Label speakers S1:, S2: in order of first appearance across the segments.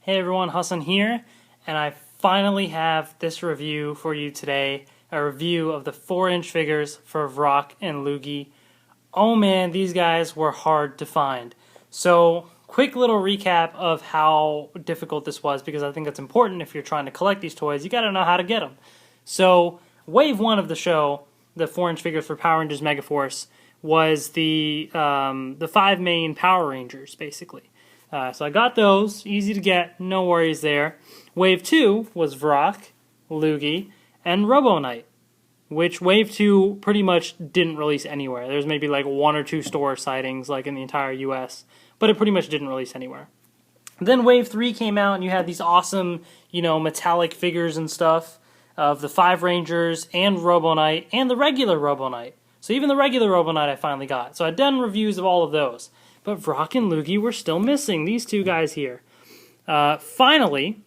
S1: Hey everyone, Hassan here, and I finally have this review for you today, a review of the 4-inch figures for Vrak and Loogie. Oh man, these guys were hard to find. So, quick little recap of how difficult this was, because I think that's important if you're trying to collect these toys, you gotta know how to get them. So, wave 1 of the show, the 4-inch figures for Power Rangers Megaforce, was the 5 main Power Rangers, basically. So I got those, easy to get, no worries there. Wave 2 was Vrak, Loogie, and Robo Knight, which Wave 2 pretty much didn't release anywhere. There's maybe like 1 or 2 store sightings like in the entire US, but it pretty much didn't release anywhere. Then Wave 3 came out and you had these awesome, metallic figures and stuff of the 5 Rangers and Robo Knight and the regular Robo Knight. So even the regular Robo Knight I finally got. So I'd done reviews of all of those. But Vrak and Loogie were still missing, these two guys here. Finally,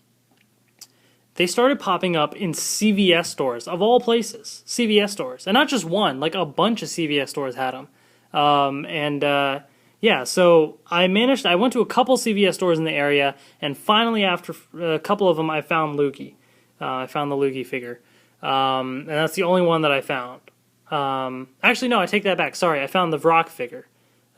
S1: they started popping up in CVS stores, of all places. CVS stores. And not just one, like a bunch of CVS stores had them. Yeah, so I went to a couple CVS stores in the area, and finally after a couple of them I found Loogie. I found the Loogie figure. And that's the only one that I found. Actually, no, I take that back. Sorry, I found the Vrak figure.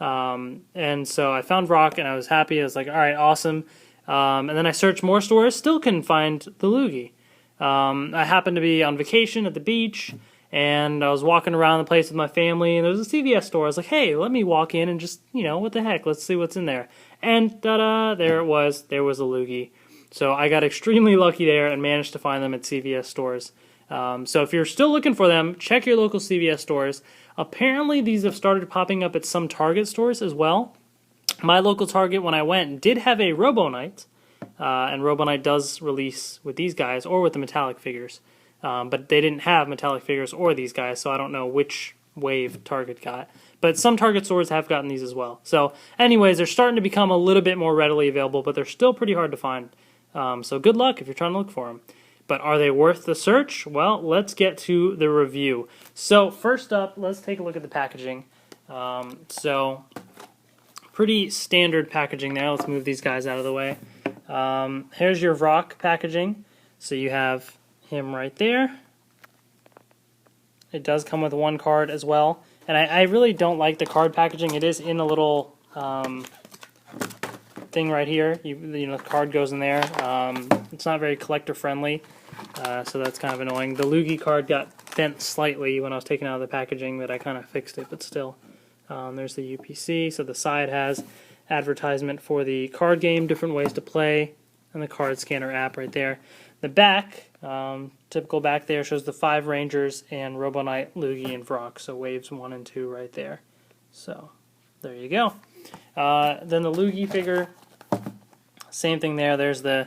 S1: And so I found Vrak and I was happy. I was like, alright, awesome. And then I searched more stores, still couldn't find the Loogie. I happened to be on vacation at the beach, and I was walking around the place with my family, and there was a CVS store. I was like, hey, let me walk in and just, what the heck, let's see what's in there. And ta-da, there it was. There was a Loogie. So I got extremely lucky there and managed to find them at CVS stores. So if you're still looking for them, check your local CVS stores. Apparently these have started popping up at some Target stores as well. My local Target, when I went, did have a Robo Knight, and Robo Knight does release with these guys or with the metallic figures, but they didn't have metallic figures or these guys, so I don't know which wave Target got. But some Target stores have gotten these as well. So anyways, they're starting to become a little bit more readily available, but they're still pretty hard to find. So good luck if you're trying to look for them. But are they worth the search? Well, let's get to the review. So first up, let's take a look at the packaging. So pretty standard packaging there. Let's move these guys out of the way. Here's your Vrak packaging. So you have him right there. It does come with one card as well. And I really don't like the card packaging. It is in a little thing right here. The card goes in there. It's not very collector friendly, so that's kind of annoying. The Loogie card got bent slightly when I was taking out of the packaging, but I kind of fixed it, but still. There's the UPC, so the side has advertisement for the card game, different ways to play, and the card scanner app right there. The back, typical back there, shows the 5 Rangers and Robo Knight, Loogie, and Vrak, so waves 1 and 2 right there. So, there you go. Then the Loogie figure, same thing there. There's the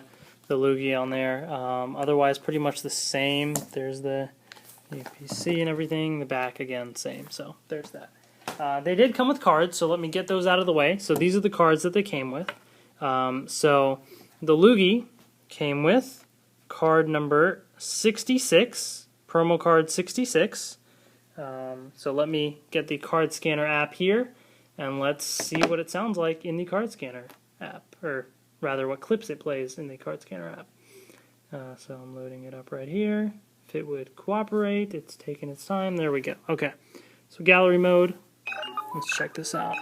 S1: Loogie on there. Otherwise, pretty much the same. There's the UPC and everything. The back, again, same. So, there's that. They did come with cards, so let me get those out of the way. So, these are the cards that they came with. So, the Loogie came with card number 66, promo card 66. So, let me get the card scanner app here, and let's see what it sounds like in the card scanner app, or rather what clips it plays in the card scanner app. So I'm loading it up right here. If it would cooperate, it's taking its time. There we go. Okay, so gallery mode. Let's check this out.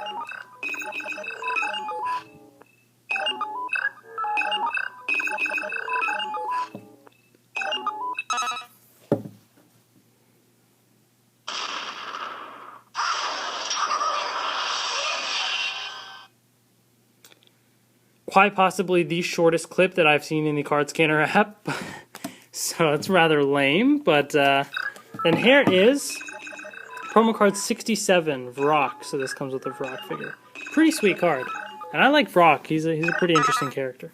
S1: Quite possibly the shortest clip that I've seen in the card scanner app. So it's rather lame, but then here is promo card 67, Vrak. So this comes with the Vrak figure. Pretty sweet card. And I like Vrak. He's a pretty interesting character.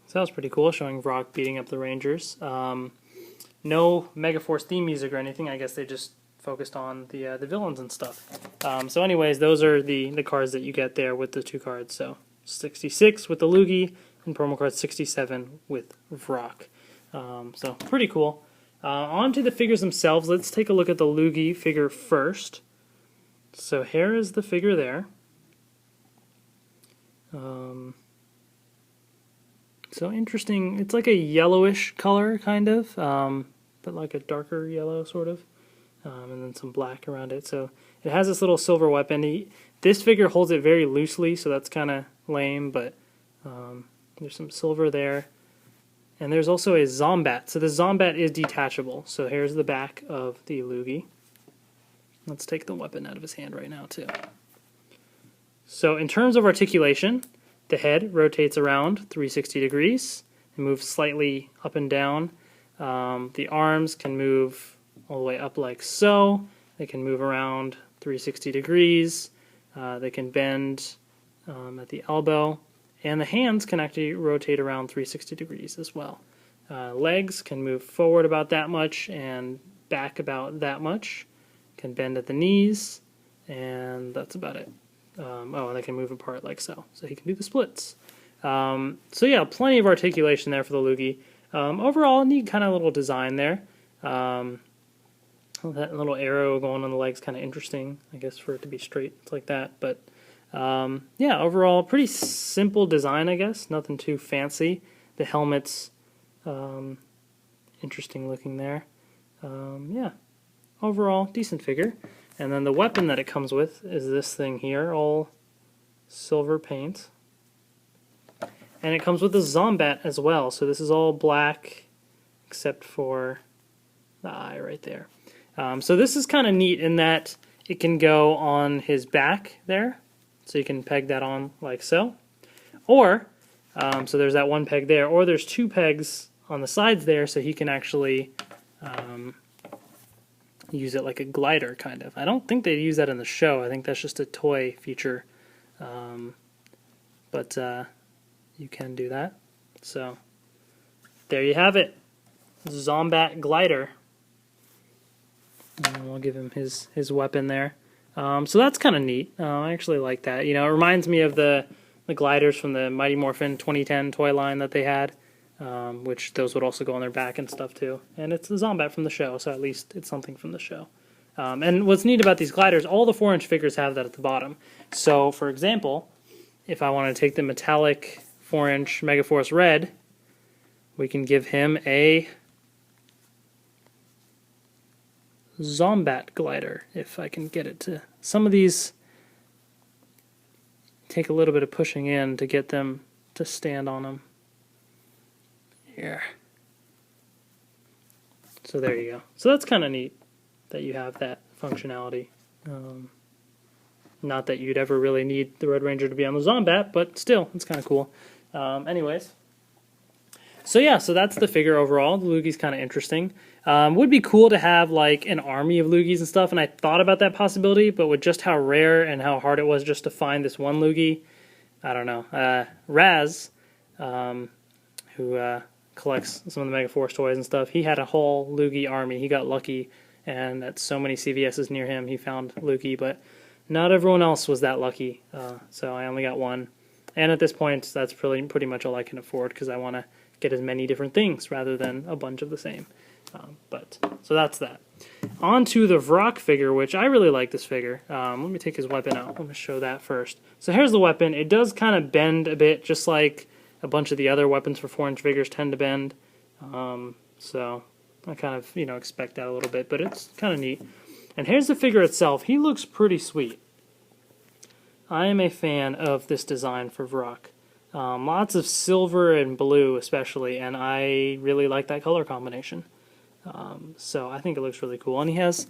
S1: So that was pretty cool, showing Vrak beating up the Rangers. No Megaforce theme music or anything. I guess they just focused on the villains and stuff. So anyways, those are the cards that you get there with the 2 cards. So 66 with the Loogie, and promo card 67 with Vrak. So pretty cool. On to the figures themselves. Let's take a look at the Loogie figure first. So here is the figure there. So interesting. It's like a yellowish color, kind of, but like a darker yellow, sort of, and then some black around it. So it has this little silver weapon. This figure holds it very loosely, so that's kind of lame, but there's some silver there. And there's also a Zombat. So the Zombat is detachable. So here's the back of the Loogie. Let's take the weapon out of his hand right now, too. So in terms of articulation, the head rotates around 360 degrees and moves slightly up and down. The arms can move all the way up like so. They can move around 360 degrees. They can bend at the elbow. And the hands can actually rotate around 360 degrees as well. Legs can move forward about that much and back about that much. Can bend at the knees, and that's about it. And they can move apart like so. So he can do the splits. So yeah, plenty of articulation there for the Loogie. Overall, neat kind of little design there. That little arrow going on the leg's kind of interesting, I guess, for it to be straight. It's like that, but yeah, overall, pretty simple design, I guess. Nothing too fancy. The helmet's interesting looking there. Yeah, overall, decent figure. And then the weapon that it comes with is this thing here, all silver paint. And it comes with a Zombat as well. So this is all black, except for the eye right there. So this is kind of neat in that it can go on his back there. So you can peg that on like so. Or, so there's that one peg there, or there's 2 pegs on the sides there, so he can actually use it like a glider, kind of. I don't think they use that in the show. I think that's just a toy feature. But you can do that. So, there you have it. Zombat glider. And we'll give him his weapon there. So that's kind of neat. I actually like that. You know, it reminds me of the gliders from the Mighty Morphin 2010 toy line that they had, which those would also go on their back and stuff too. And it's the Zombat from the show, so at least it's something from the show. And what's neat about these gliders, all the 4-inch figures have that at the bottom. So, for example, if I want to take the metallic 4-inch Megaforce Red, we can give him a Zombat glider, if I can get it to. Some of these take a little bit of pushing in to get them to stand on them. Here. So there you go. So that's kind of neat that you have that functionality. Not that you'd ever really need the Red Ranger to be on the Zombat, but still, it's kind of cool. Anyways. So yeah, so that's the figure overall. The Loogie's kind of interesting. Would be cool to have like an army of Loogies and stuff, and I thought about that possibility, but with just how rare and how hard it was just to find this one Loogie, I don't know. Raz, who collects some of the Megaforce toys and stuff, he had a whole Loogie army. He got lucky, and at so many CVS's near him, he found Loogie, but not everyone else was that lucky, so I only got one. And at this point, that's pretty much all I can afford, because I want to get as many different things rather than a bunch of the same. So that's that. On to the Vrak figure, which I really like this figure. Let me take his weapon out. Let me show that first. So here's the weapon. It does kind of bend a bit, just like a bunch of the other weapons for 4-inch figures tend to bend. So I kind of, expect that a little bit, but it's kind of neat. And here's the figure itself. He looks pretty sweet. I am a fan of this design for Vrak. Lots of silver and blue especially, and I really like that color combination. So I think it looks really cool. And he has,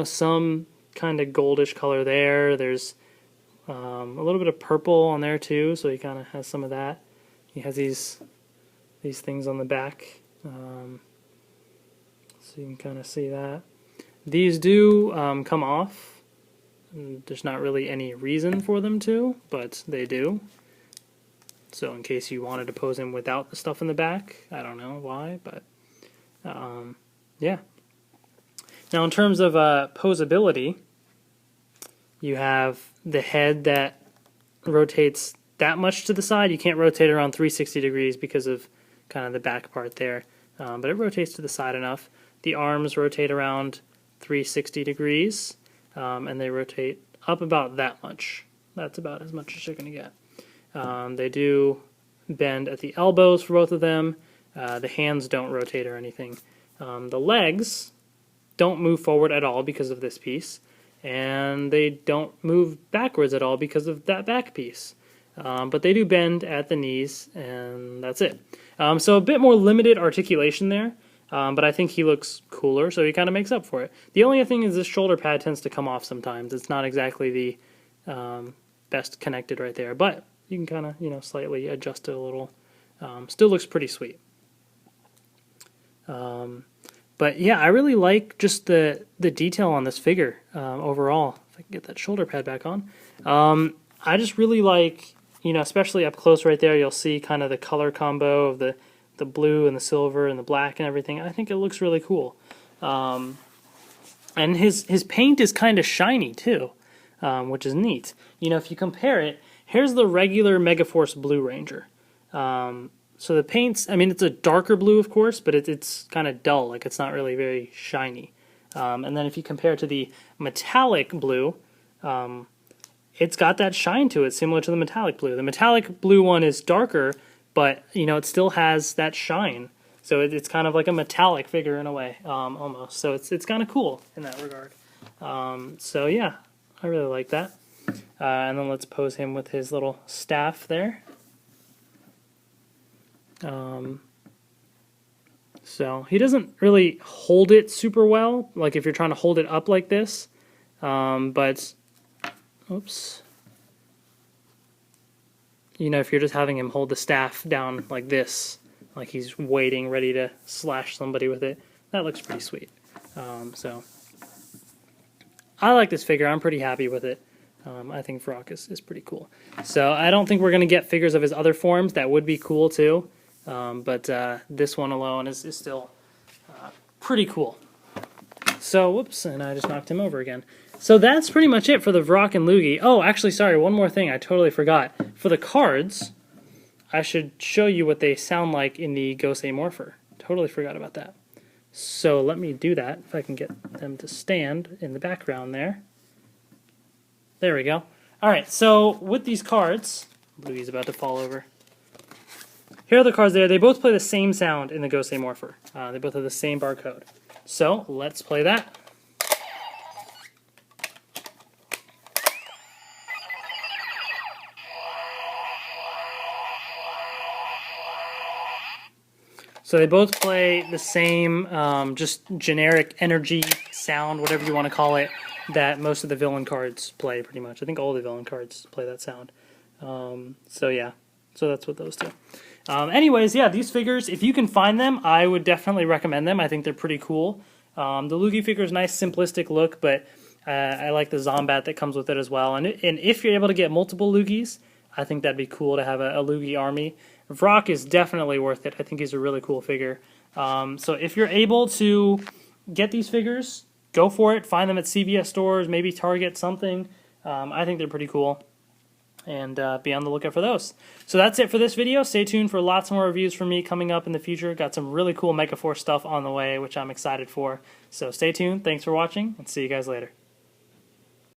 S1: some kind of goldish color there. There's a little bit of purple on there too, so he kind of has some of that. He has these things on the back, so you can kind of see that. These do come off. There's not really any reason for them to, but they do. So in case you wanted to pose him without the stuff in the back, I don't know why, but yeah. Now in terms of posability, you have the head that rotates that much to the side. You can't rotate around 360 degrees because of kind of the back part there, but it rotates to the side enough. The arms rotate around 360 degrees, and they rotate up about that much. That's about as much as you're going to get. They do bend at the elbows for both of them. The hands don't rotate or anything. The legs don't move forward at all because of this piece, and they don't move backwards at all because of that back piece. But they do bend at the knees, and that's it. So a bit more limited articulation there, but I think he looks cooler, so he kind of makes up for it. The only thing is this shoulder pad tends to come off sometimes. It's not exactly the best connected right there, but you can kind of, slightly adjust it a little. Still looks pretty sweet. But yeah, I really like just the detail on this figure overall. If I can get that shoulder pad back on. I just really like, especially up close right there, you'll see kind of the color combo of the blue and the silver and the black and everything. I think it looks really cool. And his paint is kind of shiny too, which is neat. If you compare it, here's the regular Megaforce Blue Ranger. So the paints, it's a darker blue, of course, but it's kind of dull, like it's not really very shiny. And then if you compare it to the metallic blue, it's got that shine to it, similar to the metallic blue. The metallic blue one is darker, but it still has that shine. So it's kind of like a metallic figure in a way, almost. So it's kind of cool in that regard. So yeah, I really like that. And then let's pose him with his little staff there. So he doesn't really hold it super well, like if you're trying to hold it up like this, but oops, if you're just having him hold the staff down like this, like he's waiting ready to slash somebody with it, that looks pretty sweet. So I like this figure. I'm pretty happy with it. I think Vrak is pretty cool. So I don't think we're going to get figures of his other forms. That would be cool too. But this one alone is still pretty cool. So, whoops, and I just knocked him over again. So that's pretty much it for the Vrak and Loogie. Oh, actually, sorry, one more thing. I totally forgot. For the cards, I should show you what they sound like in the Gosei Morpher. Totally forgot about that. So let me do that, if I can get them to stand in the background there. There we go. Alright, so with these cards, Loogie's about to fall over. Here are the cards there. They both play the same sound in the Gosei Morpher. They both have the same barcode. So, let's play that. So they both play the same, just generic energy sound, whatever you want to call it, that most of the villain cards play, pretty much. I think all the villain cards play that sound. So yeah, so that's what those do. Anyways, yeah, these figures, if you can find them, I would definitely recommend them. I think they're pretty cool. The Loogie figure is nice, simplistic look, but I like the Zombat that comes with it as well. And if you're able to get multiple Loogies, I think that'd be cool to have a Loogie army. Vrak is definitely worth it. I think he's a really cool figure. So if you're able to get these figures, go for it. Find them at CVS stores, maybe Target, something. I think they're pretty cool. And be on the lookout for those. So that's it for this video. Stay tuned for lots more reviews from me coming up in the future. Got some really cool Megaforce stuff on the way, which I'm excited for. So stay tuned. Thanks for watching, and see you guys later.